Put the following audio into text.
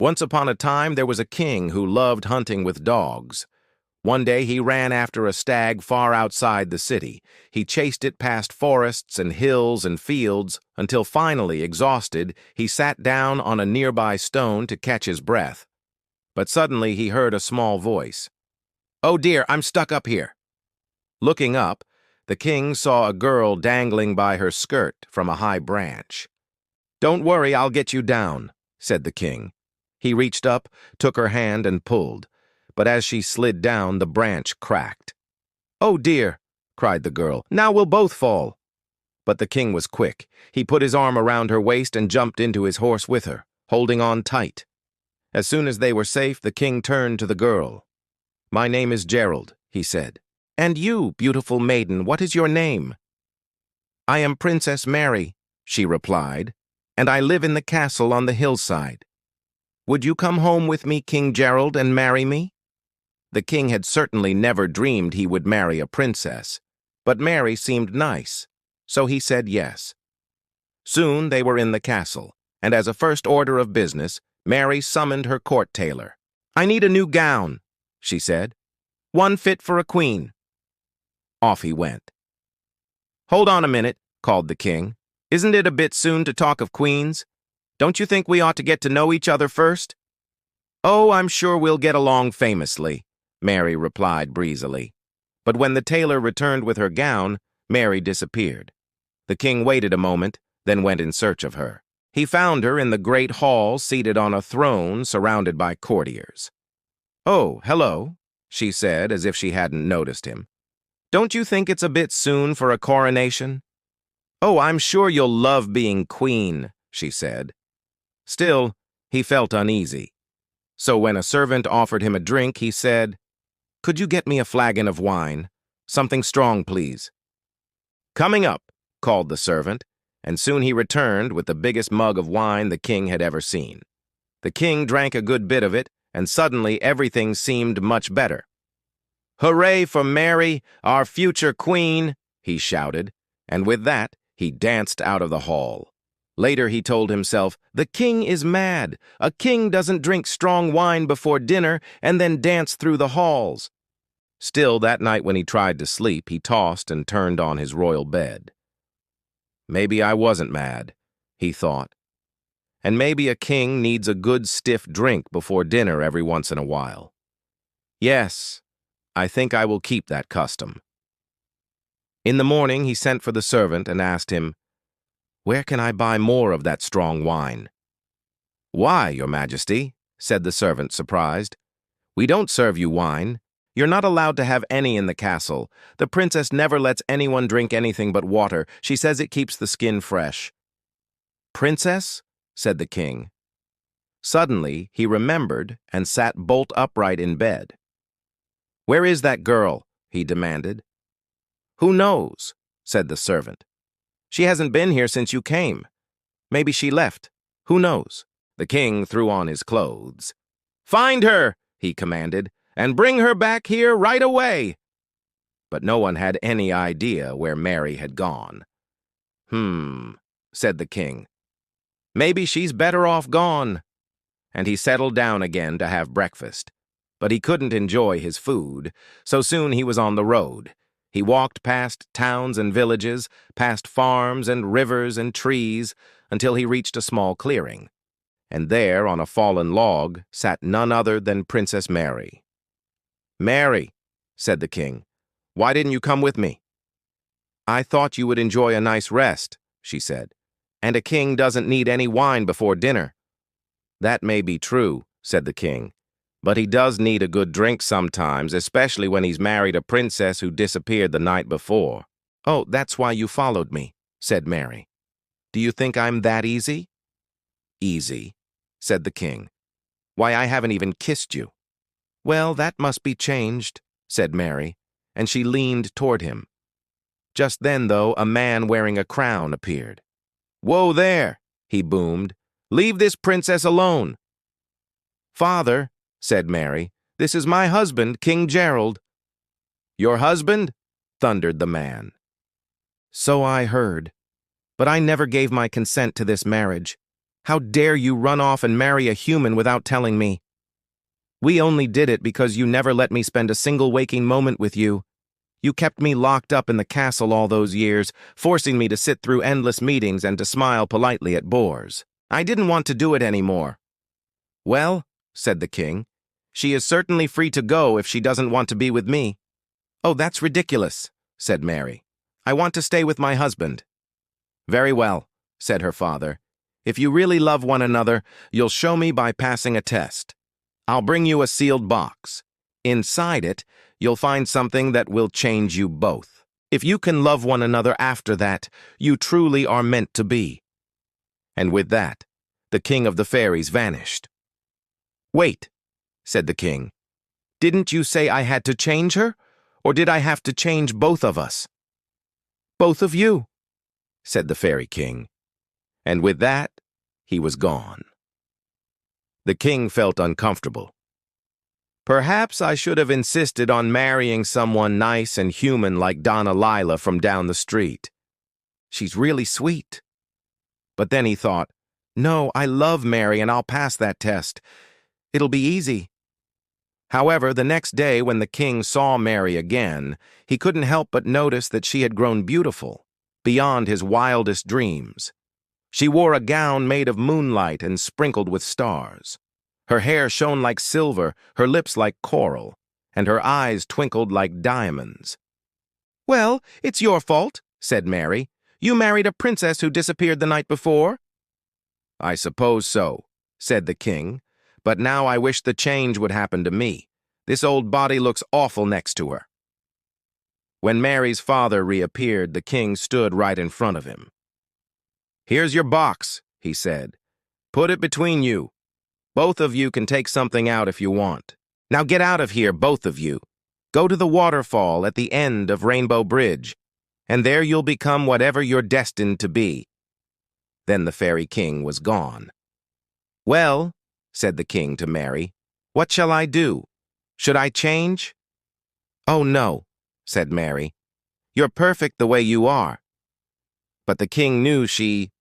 Once upon a time, there was a king who loved hunting with dogs. One day, he ran after a stag far outside the city. He chased it past forests and hills and fields until finally, exhausted, he sat down on a nearby stone to catch his breath. But suddenly, he heard a small voice. "Oh dear, I'm stuck up here." Looking up, the king saw a girl dangling by her skirt from a high branch. "Don't worry, I'll get you down," said the king. He reached up, took her hand, and pulled. But as she slid down, the branch cracked. "Oh dear," cried the girl, "now we'll both fall." But the king was quick. He put his arm around her waist and jumped into his horse with her, holding on tight. As soon as they were safe, the king turned to the girl. "My name is Gerald," he said. "And you, beautiful maiden, what is your name?" "I am Princess Mary," she replied, "and I live in the castle on the hillside. Would you come home with me, King Gerald, and marry me?" The king had certainly never dreamed he would marry a princess, but Mary seemed nice, so he said yes. Soon they were in the castle, and as a first order of business, Mary summoned her court tailor. "I need a new gown," she said. "One fit for a queen." Off he went. "Hold on a minute," called the king. "Isn't it a bit soon to talk of queens? Don't you think we ought to get to know each other first?" "Oh, I'm sure we'll get along famously," Mary replied breezily. But when the tailor returned with her gown, Mary disappeared. The king waited a moment, then went in search of her. He found her in the great hall, seated on a throne surrounded by courtiers. "Oh, hello," she said, as if she hadn't noticed him. "Don't you think it's a bit soon for a coronation?" "Oh, I'm sure you'll love being queen," she said. Still, he felt uneasy. So when a servant offered him a drink, he said, "Could you get me a flagon of wine? Something strong, please." "Coming up," called the servant, and soon he returned with the biggest mug of wine the king had ever seen. The king drank a good bit of it, and suddenly everything seemed much better. "Hooray for Mary, our future queen," he shouted, and with that, he danced out of the hall. Later he told himself, "The king is mad. A king doesn't drink strong wine before dinner and then dance through the halls." Still, that night when he tried to sleep, he tossed and turned on his royal bed. Maybe I wasn't mad, he thought. And maybe a king needs a good stiff drink before dinner every once in a while. Yes, I think I will keep that custom. In the morning, he sent for the servant and asked him, "Where can I buy more of that strong wine?" "Why, Your Majesty," said the servant, surprised. "We don't serve you wine. You're not allowed to have any in the castle. The princess never lets anyone drink anything but water. She says it keeps the skin fresh." "Princess?" said the king. Suddenly, he remembered and sat bolt upright in bed. "Where is that girl?" he demanded. "Who knows?" said the servant. "She hasn't been here since you came. Maybe she left. Who knows?" The king threw on his clothes. "Find her," he commanded, "and bring her back here right away." But no one had any idea where Mary had gone. Said the king. "Maybe she's better off gone." And he settled down again to have breakfast. But he couldn't enjoy his food, so soon he was on the road. He walked past towns and villages, past farms and rivers and trees, until he reached a small clearing. And there, on a fallen log, sat none other than Princess Mary. "Mary," said the king, "why didn't you come with me?" "I thought you would enjoy a nice rest," she said, "and a king doesn't need any wine before dinner." "That may be true," said the king, "but he does need a good drink sometimes, especially when he's married a princess who disappeared the night before." "Oh, that's why you followed me," said Mary. "Do you think I'm that easy?" "Easy," said the king. "Why, I haven't even kissed you." "Well, that must be changed," said Mary, and she leaned toward him. Just then, though, a man wearing a crown appeared. "Whoa there," he boomed. "Leave this princess alone." "Father," said Mary, "this is my husband, King Gerald." "Your husband?" thundered the man. "So I heard, but I never gave my consent to this marriage. How dare you run off and marry a human without telling me? We only did it because you never let me spend a single waking moment with you. You kept me locked up in the castle all those years, forcing me to sit through endless meetings and to smile politely at bores. I didn't want to do it anymore." "Well," said the king, "she is certainly free to go if she doesn't want to be with me." "Oh, that's ridiculous," said Mary. "I want to stay with my husband." "Very well," said her father. "If you really love one another, you'll show me by passing a test. I'll bring you a sealed box. Inside it, you'll find something that will change you both. If you can love one another after that, you truly are meant to be." And with that, the king of the fairies vanished. "Wait," said the king. "Didn't you say I had to change her, or did I have to change both of us?" "Both of you," said the fairy king. And with that, he was gone. The king felt uncomfortable. Perhaps I should have insisted on marrying someone nice and human like Donna Lila from down the street. She's really sweet. But then he thought, no, I love Mary and I'll pass that test. It'll be easy. However, the next day when the king saw Mary again, he couldn't help but notice that she had grown beautiful, beyond his wildest dreams. She wore a gown made of moonlight and sprinkled with stars. Her hair shone like silver, her lips like coral, and her eyes twinkled like diamonds. "Well, it's your fault," said Mary. "You married a princess who disappeared the night before." "I suppose so," said the king, "but now I wish the change would happen to me. This old body looks awful next to her." When Mary's father reappeared, the king stood right in front of him. "Here's your box," he said. "Put it between you. Both of you can take something out if you want. Now get out of here, both of you. Go to the waterfall at the end of Rainbow Bridge, and there you'll become whatever you're destined to be." Then the fairy king was gone. "Well," said the king to Mary, "what shall I do? Should I change?" "Oh, no," said Mary. "You're perfect the way you are." But the king knew she